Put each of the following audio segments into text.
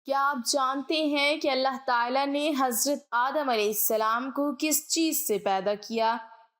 کیا آپ جانتے ہیں کہ اللہ تعالیٰ نے حضرت آدم علیہ السلام کو کس چیز سے پیدا کیا؟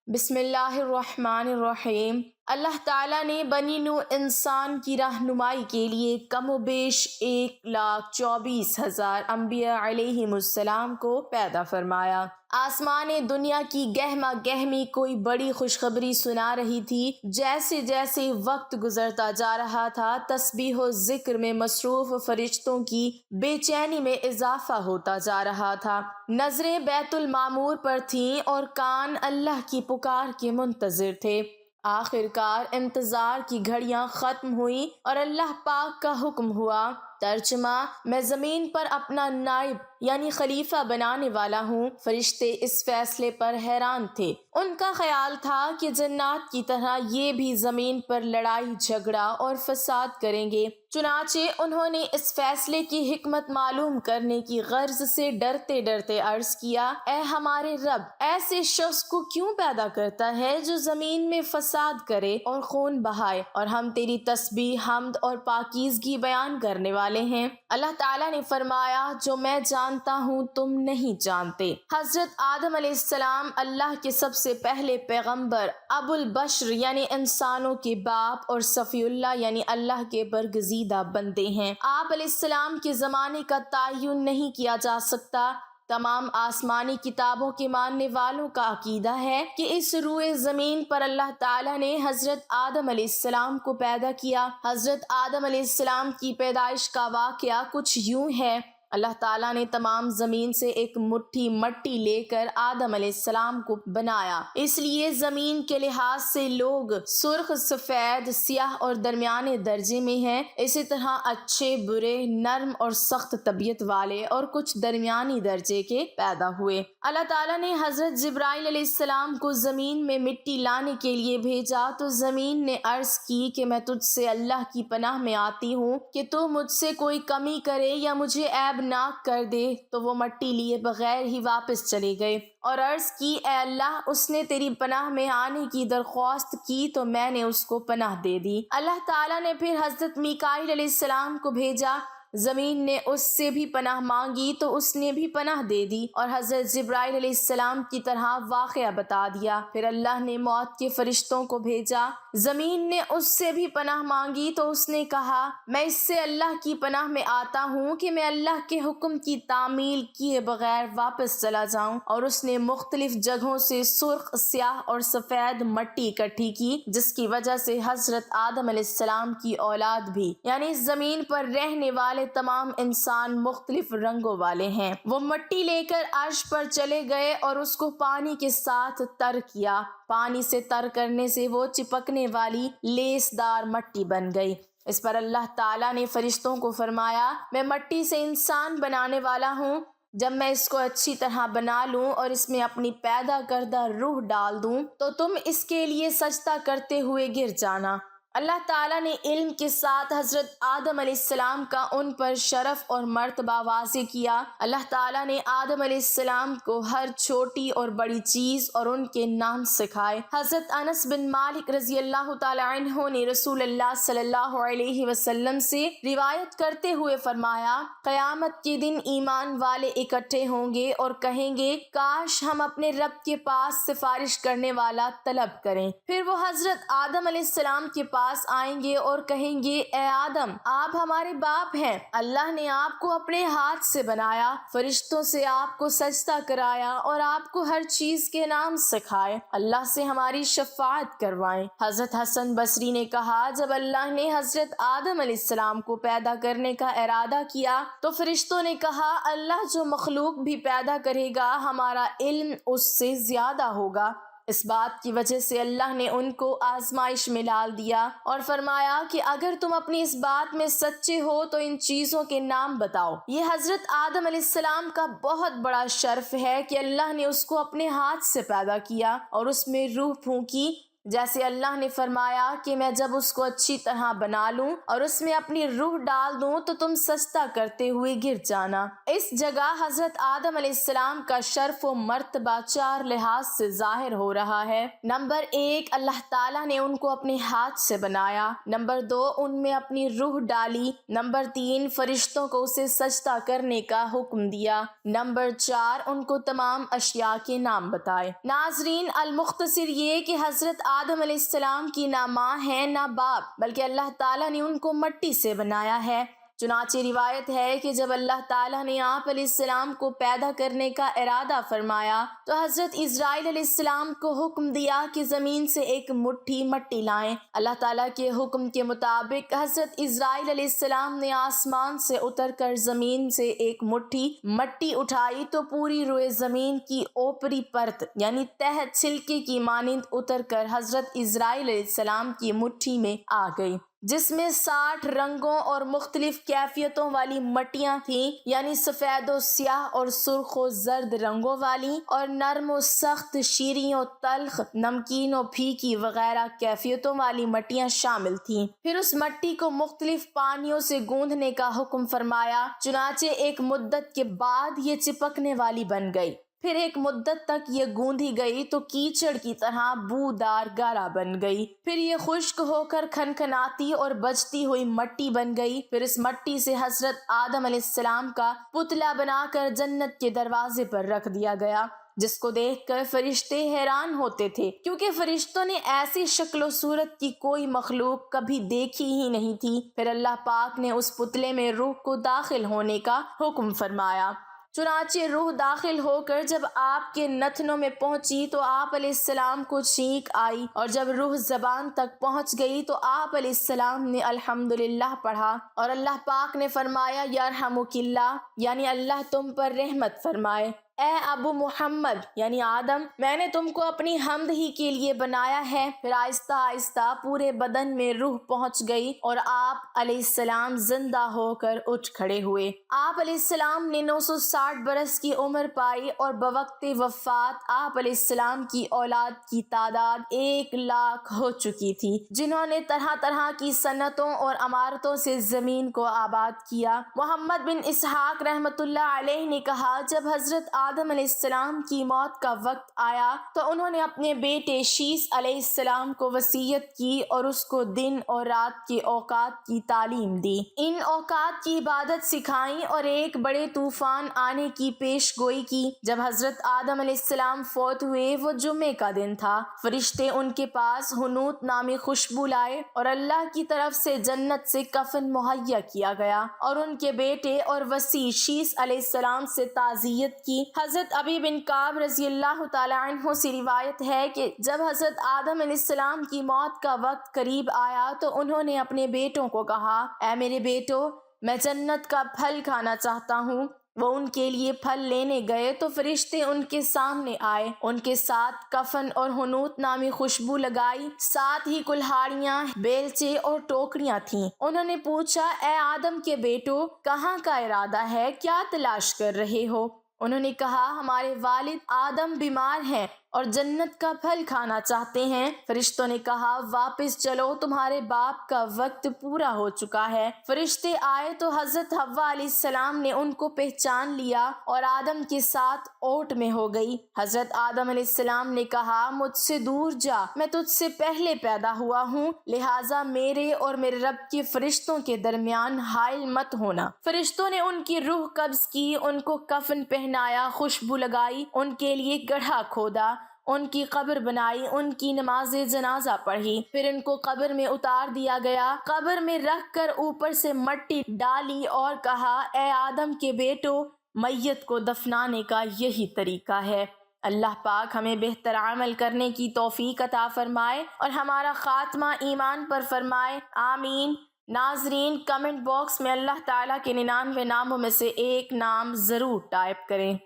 بسم اللہ الرحمن الرحیم۔ اللہ تعالیٰ نے بنی نوع انسان کی رہنمائی کے لیے کم و بیش 1,24,000 انبیاء علیہم السلام کو پیدا فرمایا۔ آسمان دنیا کی گہما گہمی کوئی بڑی خوشخبری سنا رہی تھی۔ جیسے جیسے وقت گزرتا جا رہا تھا، تسبیح و ذکر میں مصروف فرشتوں کی بے چینی میں اضافہ ہوتا جا رہا تھا۔ نظریں بیت المعمور پر تھیں اور کان اللہ کی پکار کے منتظر تھے۔ آخر کار انتظار کی گھڑیاں ختم ہوئیں اور اللہ پاک کا حکم ہوا۔ ترجمہ: میں زمین پر اپنا نائب یعنی خلیفہ بنانے والا ہوں۔ فرشتے اس فیصلے پر حیران تھے۔ ان کا خیال تھا کہ جنات کی طرح یہ بھی زمین پر لڑائی جھگڑا اور فساد کریں گے۔ چنانچہ انہوں نے اس فیصلے کی حکمت معلوم کرنے کی غرض سے ڈرتے ڈرتے عرض کیا: اے ہمارے رب، ایسے شخص کو کیوں پیدا کرتا ہے جو زمین میں فساد کرے اور خون بہائے، اور ہم تیری تسبیح، حمد اور پاکیزگی بیان کرنے والے ہیں۔ اللہ تعالیٰ نے فرمایا: جو میں جانتا ہوں تم نہیں جانتے۔ حضرت آدم علیہ السلام اللہ کے سب سے پہلے پیغمبر، ابو البشر یعنی انسانوں کے باپ، اور صفی اللہ یعنی اللہ کے برگزیدہ بندے ہیں۔ آپ علیہ السلام کے زمانے کا تعین نہیں کیا جا سکتا۔ تمام آسمانی کتابوں کے ماننے والوں کا عقیدہ ہے کہ اس روئے زمین پر اللہ تعالیٰ نے حضرت آدم علیہ السلام کو پیدا کیا۔ حضرت آدم علیہ السلام کی پیدائش کا واقعہ کچھ یوں ہے۔ اللہ تعالیٰ نے تمام زمین سے ایک مٹھی مٹی لے کر آدم علیہ السلام کو بنایا۔ اس لیے زمین کے لحاظ سے لوگ سرخ، سفید، سیاہ اور درمیانے درجے میں ہیں۔ اسی طرح اچھے، برے، نرم اور سخت طبیعت والے اور کچھ درمیانی درجے کے پیدا ہوئے۔ اللہ تعالیٰ نے حضرت جبرائیل علیہ السلام کو زمین میں مٹی لانے کے لیے بھیجا تو زمین نے عرض کی کہ میں تجھ سے اللہ کی پناہ میں آتی ہوں کہ تو مجھ سے کوئی کمی کرے یا مجھے عیب ناک کر دے۔ تو وہ مٹی لیے بغیر ہی واپس چلے گئے اور عرض کی: اے اللہ، اس نے تیری پناہ میں آنے کی درخواست کی تو میں نے اس کو پناہ دے دی۔ اللہ تعالیٰ نے پھر حضرت میکائیل علیہ السلام کو بھیجا۔ زمین نے اس سے بھی پناہ مانگی تو اس نے بھی پناہ دے دی اور حضرت جبرائیل علیہ السلام کی طرح واقعہ بتا دیا۔ پھر اللہ نے موت کے فرشتوں کو بھیجا۔ زمین نے اس سے بھی پناہ مانگی تو اس نے کہا: میں اس سے اللہ کی پناہ میں آتا ہوں کہ میں اللہ کے حکم کی تعمیل کیے بغیر واپس چلا جاؤں۔ اور اس نے مختلف جگہوں سے سرخ، سیاہ اور سفید مٹی اکٹھی کی، جس کی وجہ سے حضرت آدم علیہ السلام کی اولاد بھی یعنی زمین پر رہنے والے تمام انسان مختلف رنگوں والے ہیں۔ وہ مٹی لے کر عرش پر چلے گئے اور اس کو پانی کے ساتھ تر کیا۔ پانی سے تر کرنے سے وہ چپکنے والی لیس دار مٹی بن گئی۔ اس پر اللہ تعالیٰ نے فرشتوں کو فرمایا: میں مٹی سے انسان بنانے والا ہوں۔ جب میں اس کو اچھی طرح بنا لوں اور اس میں اپنی پیدا کردہ روح ڈال دوں تو تم اس کے لیے سجدہ کرتے ہوئے گر جانا۔ اللہ تعالیٰ نے علم کے ساتھ حضرت آدم علیہ السلام کا ان پر شرف اور مرتبہ واضح کیا۔ اللہ تعالیٰ نے آدم علیہ السلام کو ہر چھوٹی اور بڑی چیز اور ان کے نام سکھائے۔ حضرت انس بن مالک رضی اللہ تعالیٰ عنہ نے رسول اللہ صلی اللہ علیہ وسلم سے روایت کرتے ہوئے فرمایا: قیامت کے دن ایمان والے اکٹھے ہوں گے اور کہیں گے: کاش ہم اپنے رب کے پاس سفارش کرنے والا طلب کریں۔ پھر وہ حضرت آدم علیہ السلام کے پاس آئیں گے اور کہیں گے: اے آدم، آپ ہمارے باپ ہیں۔ اللہ نے آپ کو اپنے ہاتھ سے بنایا، فرشتوں سے آپ کو سجدہ کرایا اور آپ کو ہر چیز کے نام سکھائے۔ اللہ سے ہماری شفاعت کروائیں۔ حضرت حسن بصری نے کہا: جب اللہ نے حضرت آدم علیہ السلام کو پیدا کرنے کا ارادہ کیا تو فرشتوں نے کہا: اللہ جو مخلوق بھی پیدا کرے گا ہمارا علم اس سے زیادہ ہوگا۔ اس بات کی وجہ سے اللہ نے ان کو آزمائش میں ڈال دیا اور فرمایا کہ اگر تم اپنی اس بات میں سچے ہو تو ان چیزوں کے نام بتاؤ۔ یہ حضرت آدم علیہ السلام کا بہت بڑا شرف ہے کہ اللہ نے اس کو اپنے ہاتھ سے پیدا کیا اور اس میں روح پھونکی۔ جیسے اللہ نے فرمایا کہ میں جب اس کو اچھی طرح بنا لوں اور اس میں اپنی روح ڈال دوں تو تم سجدہ کرتے ہوئے گر جانا۔ اس جگہ حضرت آدم علیہ السلام کا شرف و مرتبہ 4 لحاظ سے ظاہر ہو رہا ہے۔ نمبر 1، اللہ تعالیٰ نے ان کو اپنے ہاتھ سے بنایا۔ نمبر 2، ان میں اپنی روح ڈالی۔ نمبر 3، فرشتوں کو اسے سجدہ کرنے کا حکم دیا۔ نمبر 4، ان کو تمام اشیاء کے نام بتائے۔ ناظرین، المختصر یہ کہ حضرت آدم علیہ السلام کی نہ ماں ہے نہ باپ، بلکہ اللہ تعالیٰ نے ان کو مٹی سے بنایا ہے۔ چنانچہ روایت ہے کہ جب اللہ تعالیٰ نے آپ علیہ السلام کو پیدا کرنے کا ارادہ فرمایا تو حضرت اسرائیل علیہ السلام کو حکم دیا کہ زمین سے ایک مٹھی مٹی لائیں۔ اللہ تعالیٰ کے حکم کے مطابق حضرت اسرائیل علیہ السلام نے آسمان سے اتر کر زمین سے ایک مٹھی مٹی اٹھائی تو پوری روئے زمین کی اوپری پرت یعنی تہ چھلکے کی مانند اتر کر حضرت اسرائیل علیہ السلام کی مٹھی میں آ گئی، جس میں 60 رنگوں اور مختلف کیفیتوں والی مٹیاں تھیں، یعنی سفید و سیاہ اور سرخ و زرد رنگوں والی، اور نرم و سخت، شیریں و تلخ، نمکین و پھیکی وغیرہ کیفیتوں والی مٹیاں شامل تھیں۔ پھر اس مٹی کو مختلف پانیوں سے گوندھنے کا حکم فرمایا، چنانچہ ایک مدت کے بعد یہ چپکنے والی بن گئی۔ پھر ایک مدت تک یہ گوندھی گئی تو کیچڑ کی طرح بودار گارا بن گئی۔ پھر یہ خشک ہو کر کھنکھناتی اور بجتی ہوئی مٹی بن گئی۔ پھر اس مٹی سے حضرت آدم علیہ السلام کا پتلا بنا کر جنت کے دروازے پر رکھ دیا گیا، جس کو دیکھ کر فرشتے حیران ہوتے تھے، کیونکہ فرشتوں نے ایسی شکل و صورت کی کوئی مخلوق کبھی دیکھی ہی نہیں تھی۔ پھر اللہ پاک نے اس پتلے میں روح کو داخل ہونے کا حکم فرمایا۔ چنانچہ روح داخل ہو کر جب آپ کے نتنوں میں پہنچی تو آپ علیہ السلام کو چھینک آئی، اور جب روح زبان تک پہنچ گئی تو آپ علیہ السلام نے الحمدللہ پڑھا، اور اللہ پاک نے فرمایا یرحمک اللہ، یعنی اللہ تم پر رحمت فرمائے۔ اے ابو محمد یعنی آدم، میں نے تم کو اپنی حمد ہی کے لیے بنایا ہے۔ پھر آہستہ آہستہ پورے بدن میں روح پہنچ گئی اور آپ علیہ السلام زندہ ہو کر اٹھ کھڑے ہوئے۔ آپ علیہ السلام نے 960 برس کی عمر پائی، اور بوقت وفات آپ علیہ السلام کی اولاد کی تعداد 1,00,000 ہو چکی تھی، جنہوں نے طرح طرح کی صنعتوں اور عمارتوں سے زمین کو آباد کیا۔ محمد بن اسحاق رحمۃ اللہ علیہ نے کہا، جب حضرت آدم علیہ السلام کی موت کا وقت آیا تو انہوں نے اپنے بیٹے شیث علیہ السلام کو وصیت کی اور اس کو دن اور رات کے اوقات کی تعلیم دی، ان اوقات کی عبادت سکھائیں اور ایک بڑے طوفان آنے کی پیش گوئی کی۔ جب حضرت آدم علیہ السلام فوت ہوئے، وہ جمعے کا دن تھا، فرشتے ان کے پاس حنوط نامی خوشبو لائے اور اللہ کی طرف سے جنت سے کفن مہیا کیا گیا، اور ان کے بیٹے اور وصی شیث علیہ السلام سے تعزیت کی۔ حضرت ابی بن کعب رضی اللہ تعالی عنہ سے روایت ہے کہ جب حضرت آدم علیہ السلام کی موت کا وقت قریب آیا تو انہوں نے اپنے بیٹوں کو کہا، اے میرے بیٹو، میں جنت کا پھل کھانا چاہتا ہوں۔ وہ ان کے لیے پھل لینے گئے تو فرشتے ان کے سامنے آئے، ان کے ساتھ کفن اور حنوط نامی خوشبو لگائی، ساتھ ہی کلہاڑیاں، بیلچے اور ٹوکریاں تھیں۔ انہوں نے پوچھا، اے آدم کے بیٹو، کہاں کا ارادہ ہے، کیا تلاش کر رہے ہو؟ انہوں نے کہا، ہمارے والد آدم بیمار ہیں اور جنت کا پھل کھانا چاہتے ہیں۔ فرشتوں نے کہا، واپس چلو، تمہارے باپ کا وقت پورا ہو چکا ہے۔ فرشتے آئے تو حضرت حوا علیہ السلام نے ان کو پہچان لیا اور آدم کے ساتھ اوٹ میں ہو گئی۔ حضرت آدم علیہ السلام نے کہا، مجھ سے دور جا، میں تجھ سے پہلے پیدا ہوا ہوں، لہٰذا میرے اور میرے رب کے فرشتوں کے درمیان حائل مت ہونا۔ فرشتوں نے ان کی روح قبض کی، ان کو کفن پہنایا، خوشبو لگائی، ان کے لیے گڑھا کھودا، ان کی قبر بنائی، ان کی نماز جنازہ پڑھی، پھر ان کو قبر میں اتار دیا گیا، قبر میں رکھ کر اوپر سے مٹی ڈالی اور کہا، اے آدم کے بیٹو، میت کو دفنانے کا یہی طریقہ ہے۔ اللہ پاک ہمیں بہتر عمل کرنے کی توفیق عطا فرمائے اور ہمارا خاتمہ ایمان پر فرمائے، آمین۔ ناظرین، کمنٹ باکس میں اللہ تعالیٰ کے 99 ناموں میں سے ایک نام ضرور ٹائپ کریں۔